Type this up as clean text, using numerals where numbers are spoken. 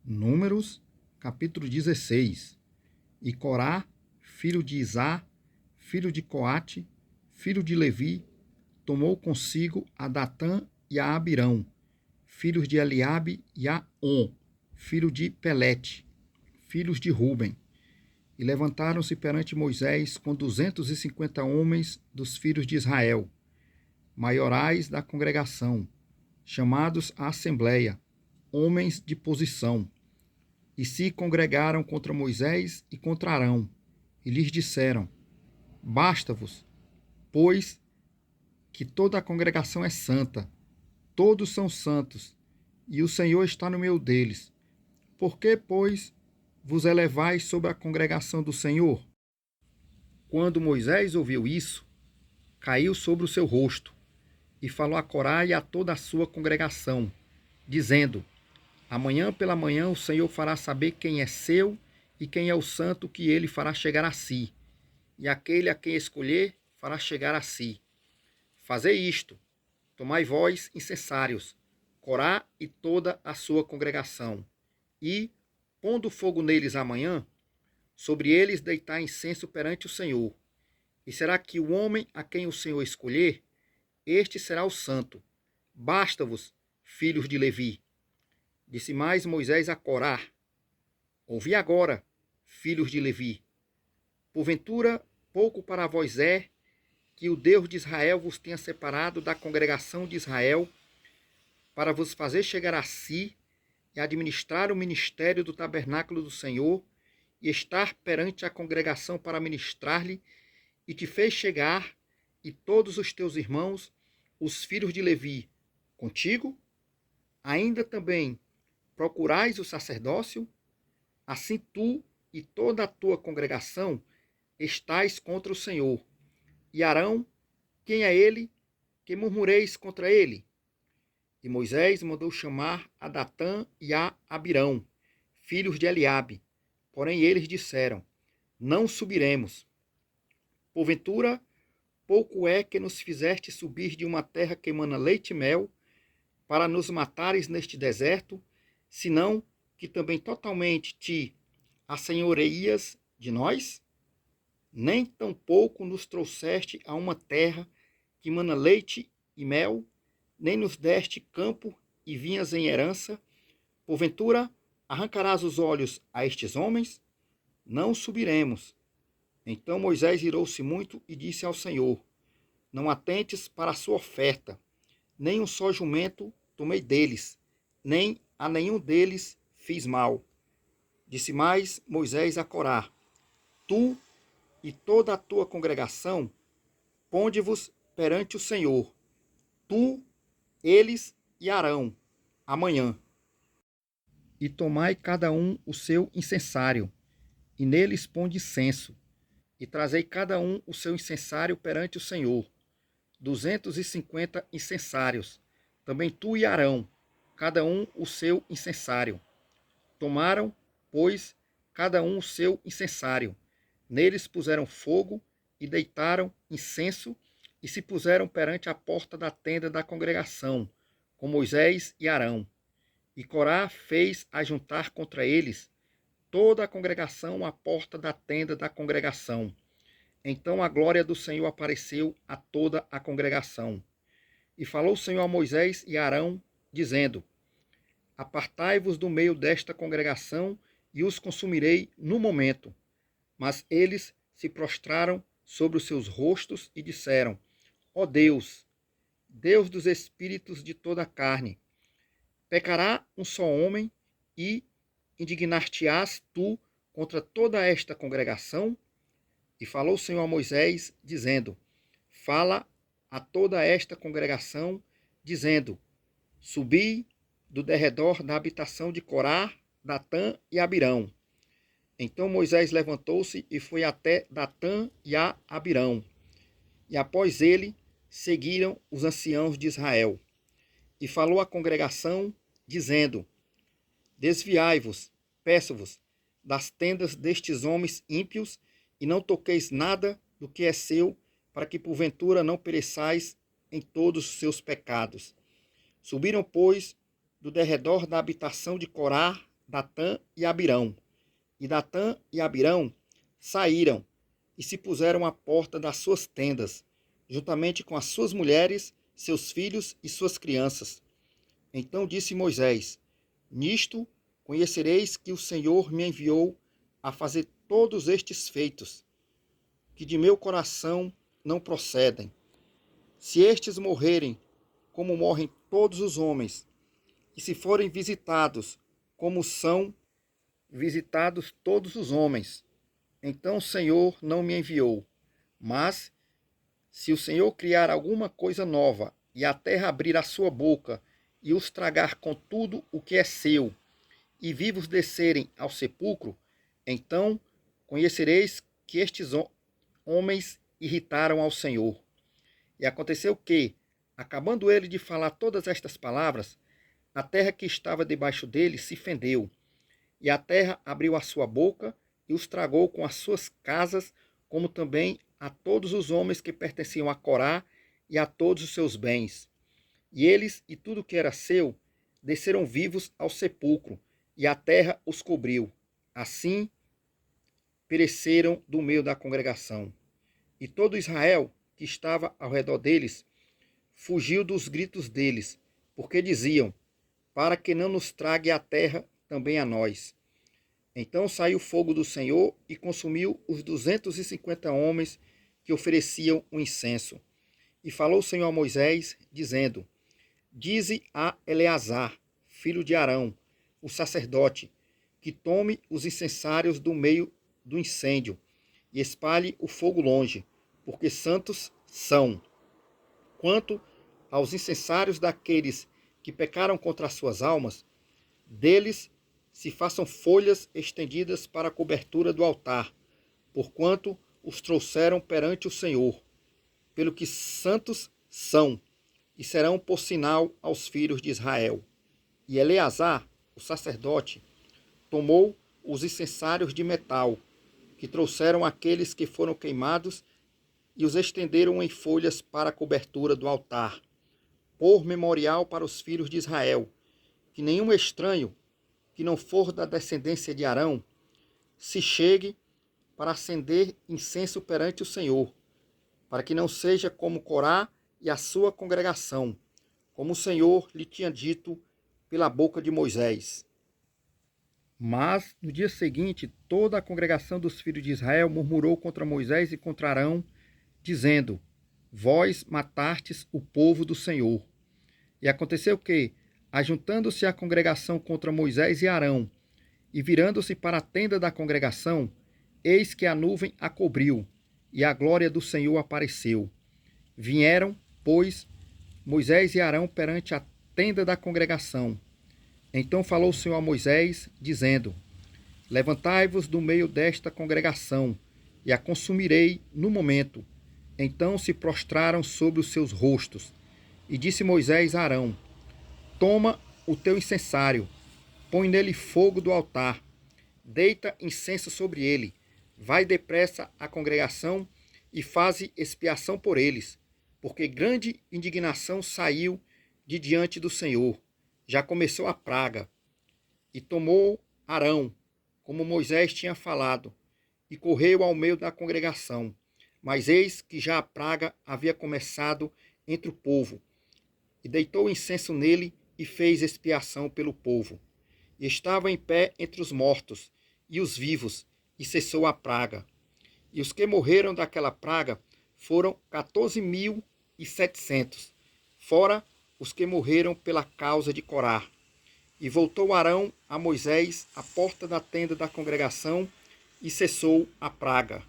Números, capítulo 16. E Corá, filho de Izá, filho de Coate, filho de Levi, tomou consigo a Datã e a Abirão, filhos de Eliabe, e a On, filho de Pelete, filhos de Ruben. E levantaram-se perante Moisés com 250 homens dos filhos de Israel, maiorais da congregação, chamados à assembleia, homens de posição. E se congregaram contra Moisés e contra Arão, e lhes disseram: Basta-vos, pois que toda a congregação é santa, todos são santos, e o Senhor está no meio deles. Por que, pois, vos elevais sobre a congregação do Senhor? Quando Moisés ouviu isso, caiu sobre o seu rosto, e falou a Corá e a toda a sua congregação, dizendo: Amanhã pela manhã o Senhor fará saber quem é seu e quem é o santo que ele fará chegar a si, e aquele a quem escolher fará chegar a si. Fazei isto, tomai vós incensários, Corá e toda a sua congregação, e, pondo fogo neles amanhã, sobre eles deitar incenso perante o Senhor. E será que o homem a quem o Senhor escolher, este será o santo. Basta-vos, filhos de Levi. Disse mais Moisés a Corá: Ouvi agora, filhos de Levi. Porventura, pouco para vós é que o Deus de Israel vos tenha separado da congregação de Israel para vos fazer chegar a si e administrar o ministério do tabernáculo do Senhor e estar perante a congregação para ministrar-lhe, e te fez chegar, e todos os teus irmãos, os filhos de Levi, contigo? Ainda também procurais o sacerdócio? Assim tu e toda a tua congregação estais contra o Senhor. E Arão, quem é ele, que murmureis contra ele? E Moisés mandou chamar a Datã e a Abirão, filhos de Eliabe. Porém eles disseram: Não subiremos. Porventura, pouco é que nos fizeste subir de uma terra que emana leite e mel, para nos matares neste deserto, senão que também totalmente te assenhoreias de nós? Nem tampouco nos trouxeste a uma terra que mana leite e mel, nem nos deste campo e vinhas em herança. Porventura, arrancarás os olhos a estes homens? Não subiremos. Então Moisés irou-se muito e disse ao Senhor: Não atentes para a sua oferta, nem um só jumento tomei deles, nem a nenhum deles fiz mal. Disse mais Moisés a Corá: Tu e toda a tua congregação, ponde-vos perante o Senhor, tu, eles e Arão, amanhã. E tomai cada um o seu incensário, e neles ponde incenso, e trazei cada um o seu incensário perante o Senhor, 250 incensários, também tu e Arão, cada um o seu incensário. Tomaram, pois, cada um o seu incensário, neles puseram fogo e deitaram incenso, e se puseram perante a porta da tenda da congregação, com Moisés e Arão. E Corá fez ajuntar contra eles toda a congregação à porta da tenda da congregação. Então a glória do Senhor apareceu a toda a congregação. E falou o Senhor a Moisés e a Arão, dizendo: Apartai-vos do meio desta congregação, e os consumirei no momento. Mas eles se prostraram sobre os seus rostos e disseram: Ó Deus, Deus dos espíritos de toda a carne, pecará um só homem e indignar-te-ás tu contra toda esta congregação? E falou o Senhor a Moisés, dizendo: Fala a toda esta congregação, dizendo: Subi do derredor da habitação de Corá, Datã e Abirão. Então Moisés levantou-se e foi até Datã e a Abirão. E após ele seguiram os anciãos de Israel. E falou à congregação, dizendo: Desviai-vos, peço-vos, das tendas destes homens ímpios, e não toqueis nada do que é seu, para que porventura não pereçais em todos os seus pecados. Subiram, pois, do derredor da habitação de Corá, Datã e Abirão. E Datã e Abirão saíram e se puseram à porta das suas tendas, juntamente com as suas mulheres, seus filhos e suas crianças. Então disse Moisés: Nisto conhecereis que o Senhor me enviou a fazer todos estes feitos, que de meu coração não procedem. Se estes morrerem, como morrem todos os homens, e se forem visitados, como são visitados todos os homens, então o Senhor não me enviou. Mas, se o Senhor criar alguma coisa nova, e a terra abrir a sua boca, e os tragar com tudo o que é seu, e vivos descerem ao sepulcro, então conhecereis que estes homens irritaram ao Senhor. E aconteceu que, acabando ele de falar todas estas palavras, a terra que estava debaixo dele se fendeu, e a terra abriu a sua boca e os tragou com as suas casas, como também a todos os homens que pertenciam a Corá e a todos os seus bens. E eles e tudo que era seu desceram vivos ao sepulcro, e a terra os cobriu. Assim pereceram do meio da congregação. E todo Israel que estava ao redor deles fugiu dos gritos deles, porque diziam: para que não nos trague a terra também a nós. Então saiu fogo do Senhor e consumiu os 250 homens que ofereciam o incenso. E falou o Senhor a Moisés, dizendo: Dize a Eleazar, filho de Arão, o sacerdote, que tome os incensários do meio do incêndio e espalhe o fogo longe, porque santos são. Quanto aos incensários daqueles que pecaram contra as suas almas, deles se façam folhas estendidas para a cobertura do altar, porquanto os trouxeram perante o Senhor, pelo que santos são, e serão por sinal aos filhos de Israel. E Eleazar, o sacerdote, tomou os incensários de metal, que trouxeram aqueles que foram queimados, e os estenderam em folhas para a cobertura do altar, por memorial para os filhos de Israel, que nenhum estranho, que não for da descendência de Arão, se chegue para acender incenso perante o Senhor, para que não seja como Corá e a sua congregação, como o Senhor lhe tinha dito pela boca de Moisés. Mas, no dia seguinte, toda a congregação dos filhos de Israel murmurou contra Moisés e contra Arão, dizendo: Vós matastes o povo do Senhor. E aconteceu que, ajuntando-se a congregação contra Moisés e Arão, e virando-se para a tenda da congregação, eis que a nuvem a cobriu, e a glória do Senhor apareceu. Vieram, pois, Moisés e Arão perante a tenda da congregação. Então falou o Senhor a Moisés, dizendo: Levantai-vos do meio desta congregação, e a consumirei no momento. Então se prostraram sobre os seus rostos. E disse Moisés a Arão: Toma o teu incensário, põe nele fogo do altar, deita incenso sobre ele, vai depressa à congregação e faze expiação por eles, porque grande indignação saiu de diante do Senhor. Já começou a praga. E tomou Arão, como Moisés tinha falado, e correu ao meio da congregação. Mas eis que já a praga havia começado entre o povo, e deitou incenso nele e fez expiação pelo povo. E estava em pé entre os mortos e os vivos, e cessou a praga. E os que morreram daquela praga foram 14.700, fora os que morreram pela causa de Corá. E voltou Arão a Moisés à porta da tenda da congregação, e cessou a praga.